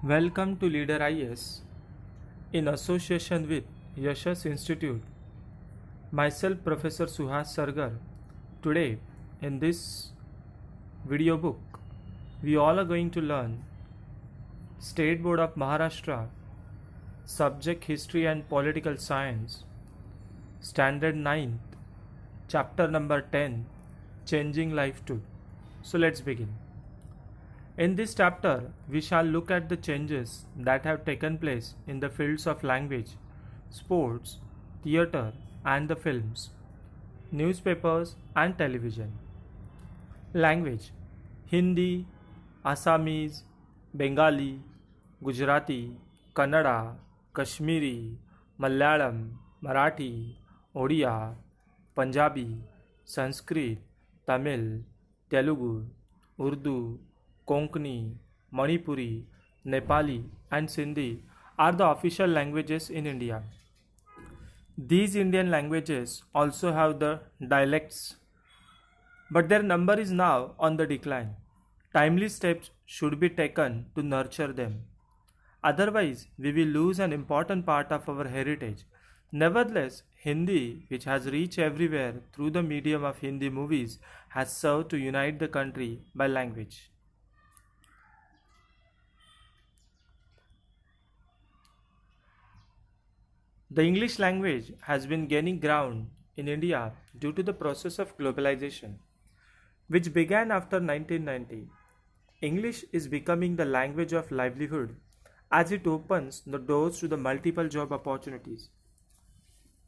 Welcome to Leader IS in association with Yashas Institute. Myself, Professor Suhas Sargar. Today, in this video book, we all are going to learn State Board of Maharashtra, Subject History and Political Science, Standard 9th, Chapter number 10, Changing Life Too. So let's begin. In this chapter, we shall look at the changes that have taken place in the fields of language, sports, theatre, and the films, newspapers, and television. Language: Hindi, Assamese, Bengali, Gujarati, Kannada, Kashmiri, Malayalam, Marathi, Odia, Punjabi, Sanskrit, Tamil, Telugu, Urdu, Konkani, Manipuri, Nepali, and Sindhi are the official languages in India. These Indian languages also have the dialects, but their number is now on the decline. Timely steps should be taken to nurture them. Otherwise, we will lose an important part of our heritage. Nevertheless, Hindi, which has reached everywhere through the medium of Hindi movies, has served to unite the country by language. The English language has been gaining ground in India due to the process of globalization, which began after 1990. English is becoming the language of livelihood as it opens the doors to the multiple job opportunities.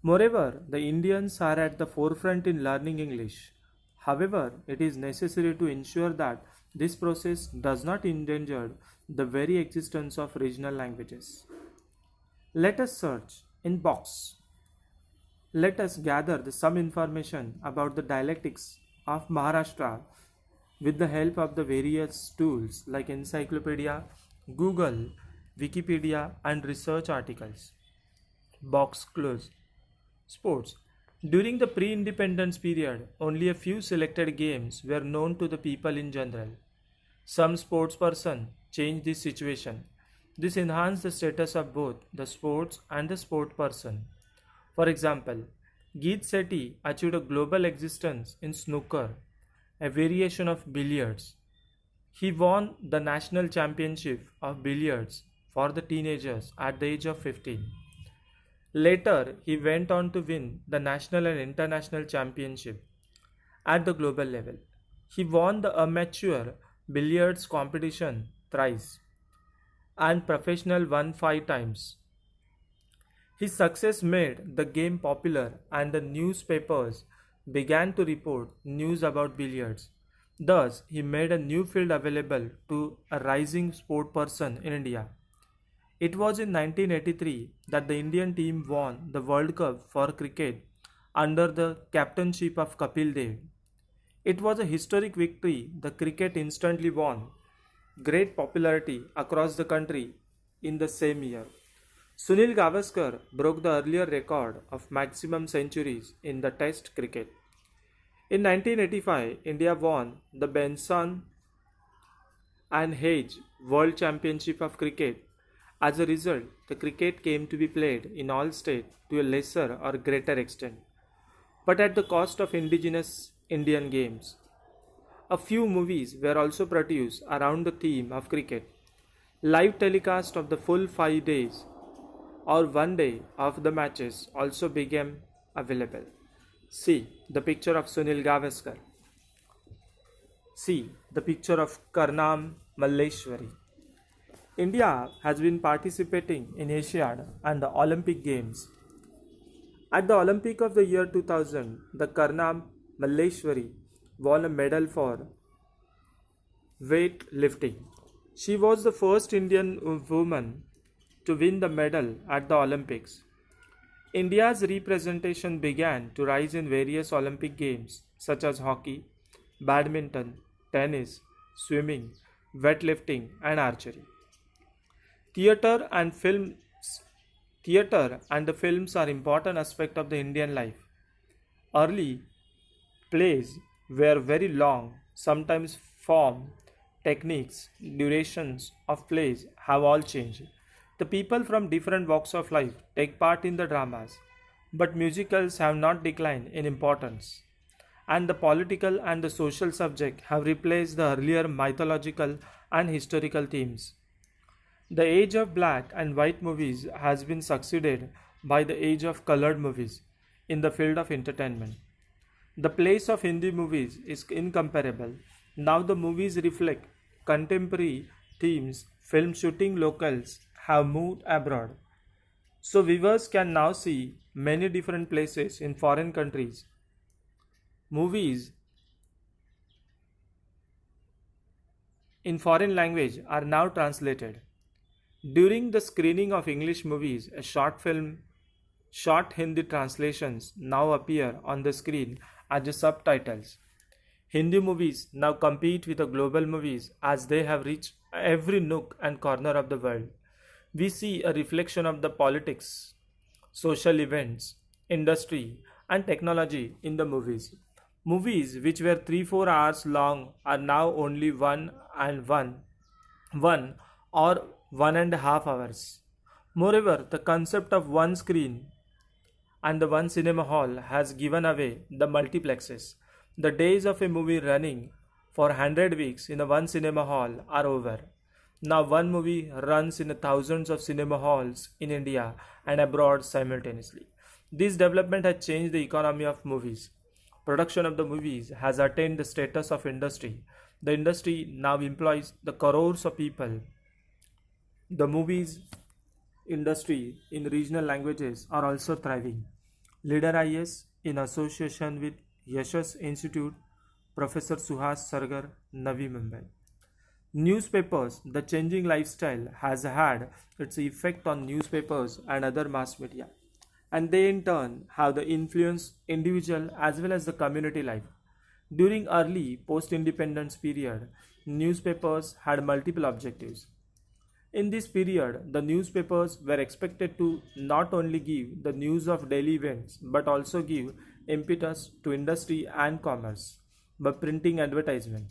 Moreover, the Indians are at the forefront in learning English. However, it is necessary to ensure that this process does not endanger the very existence of regional languages. Let us search in box. Let us gather some information about the dialectics of Maharashtra with the help of the various tools like Encyclopedia, Google, Wikipedia, and research articles. Box closed. Sports. During the pre-independence period, only a few selected games were known to the people in general. Some sportsperson changed this situation. This enhanced the status of both the sports and the sport person. For example, Geet Sethi achieved a global existence in snooker, a variation of billiards. He won the national championship of billiards for the teenagers at the age of 15. Later, he went on to win the national and international championship at the global level. He won the amateur billiards competition thrice and professional one 5 times. His success made the game popular and the newspapers began to report news about billiards. Thus, he made a new field available to a rising sport person in India. It was in 1983 that the Indian team won the World Cup for cricket under the captainship of Kapil Dev. It was a historic victory. The cricket instantly won great popularity across the country in the same year. Sunil Gavaskar broke the earlier record of maximum centuries in the Test cricket. In 1985, India won the Benson and Hedge World Championship of Cricket. As a result, the cricket came to be played in all states to a lesser or greater extent, but at the cost of indigenous Indian games. A few movies were also produced around the theme of cricket. Live telecast of the full 5 days or 1 day of the matches also became available. See the picture of Sunil Gavaskar. See the picture of Karnam Malleshwari. India has been participating in Asiad and the Olympic Games. At the Olympic of the year 2000, the Karnam Malleshwari won a medal for weightlifting. She was the first Indian woman to win the medal at the Olympics. India's representation began to rise in various Olympic games such as hockey, badminton, tennis, swimming, weightlifting, and archery. Theatre and the films are important aspect of the Indian life. Early plays were very long, sometimes form techniques, durations of plays have all changed. The people from different walks of life take part in the dramas, but musicals have not declined in importance, and the political and the social subject have replaced the earlier mythological and historical themes. The age of black and white movies has been succeeded by the age of colored movies in the field of entertainment. The place of Hindi movies is incomparable. Now the movies reflect contemporary themes, film shooting locals have moved abroad. So viewers can now see many different places in foreign countries. Movies in foreign language are now translated. During the screening of English movies, a short Hindi translations now appear on the screen as the subtitles. Hindi movies now compete with the global movies as they have reached every nook and corner of the world. We see a reflection of the politics, social events, industry, and technology in the movies. Movies which were 3-4 hours long are now only one or 1.5 hours. Moreover, the concept of one screen and the one cinema hall has given away the multiplexes. The days of a movie running for 100 weeks in a one cinema hall are over. Now one movie runs in thousands of cinema halls in India and abroad simultaneously. This development has changed the economy of movies. Production of the movies has attained the status of industry. The industry now employs the crores of people. The movies industry in regional languages are also thriving. Leader IS in association with Yashas Institute, Professor Suhas Sargar, Navi Mumbai. Newspapers, the changing lifestyle has had its effect on newspapers and other mass media, and they in turn have the influence individual as well as the community life. During early post-independence period, newspapers had multiple objectives. In this period, the newspapers were expected to not only give the news of daily events but also give impetus to industry and commerce by printing advertisement.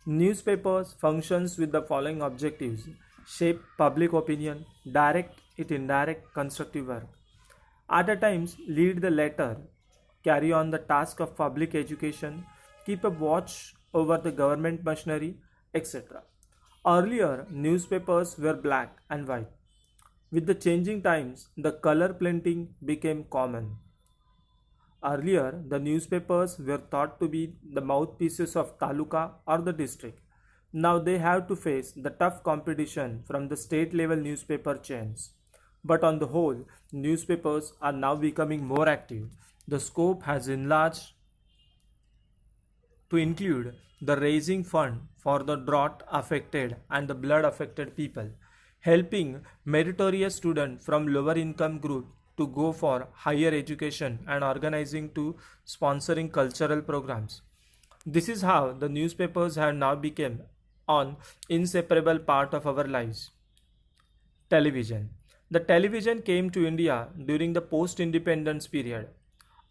Newspapers functions with the following objectives: shape public opinion, direct it indirect constructive work. Other times lead the latter, carry on the task of public education, keep a watch over the government machinery, etc. Earlier, newspapers were black and white. With the changing times, the color printing became common. Earlier, the newspapers were thought to be the mouthpieces of taluka or the district. Now they have to face the tough competition from the state level newspaper chains. But on the whole, newspapers are now becoming more active. The scope has enlarged to include the raising fund for the drought affected and the blood affected people, helping meritorious students from lower income group to go for higher education and organizing to sponsoring cultural programs. This is how the newspapers have now become an inseparable part of our lives. Television. The television came to India during the post-independence period.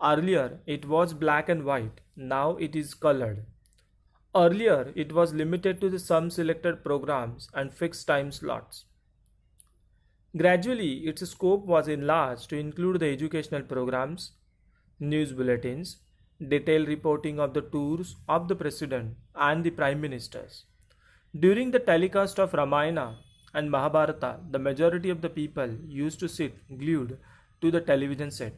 Earlier, it was black and white. Now it is colored. Earlier, it was limited to some selected programs and fixed time slots. Gradually, its scope was enlarged to include the educational programs, news bulletins, detailed reporting of the tours of the president and the prime ministers. During the telecast of Ramayana and Mahabharata, the majority of the people used to sit glued to the television set.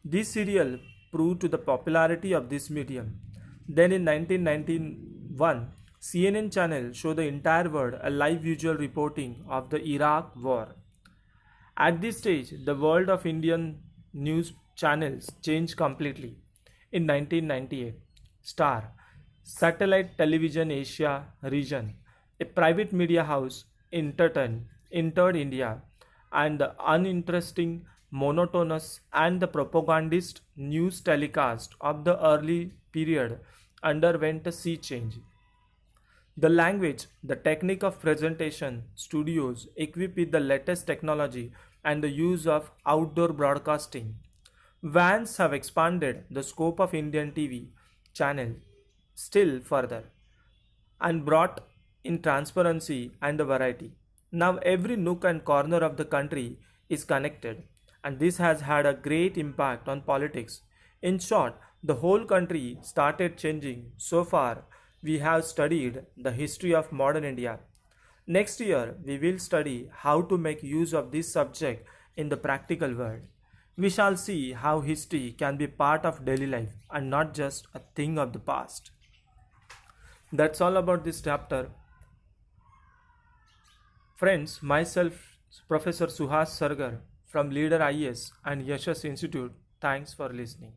This serial proved to the popularity of this medium. Then in 1991, CNN channel showed the entire world a live visual reporting of the Iraq war. At this stage, the world of Indian news channels changed completely. In 1998, Star, Satellite Television Asia region, a private media house, entered India, and the uninteresting, monotonous, and the propagandist news telecast of the early period underwent a sea change. The language, the technique of presentation, studios equipped with the latest technology, and the use of outdoor broadcasting. Vans have expanded the scope of Indian TV channel still further and brought in transparency and the variety. Now every nook and corner of the country is connected, and this has had a great impact on politics. In short, the whole country started changing. So far, we have studied the history of modern India. Next year, we will study how to make use of this subject in the practical world. We shall see how history can be part of daily life and not just a thing of the past. That's all about this chapter. Friends, myself, Professor Suhas Sargar from Leader IAS and Yashas Institute, thanks for listening.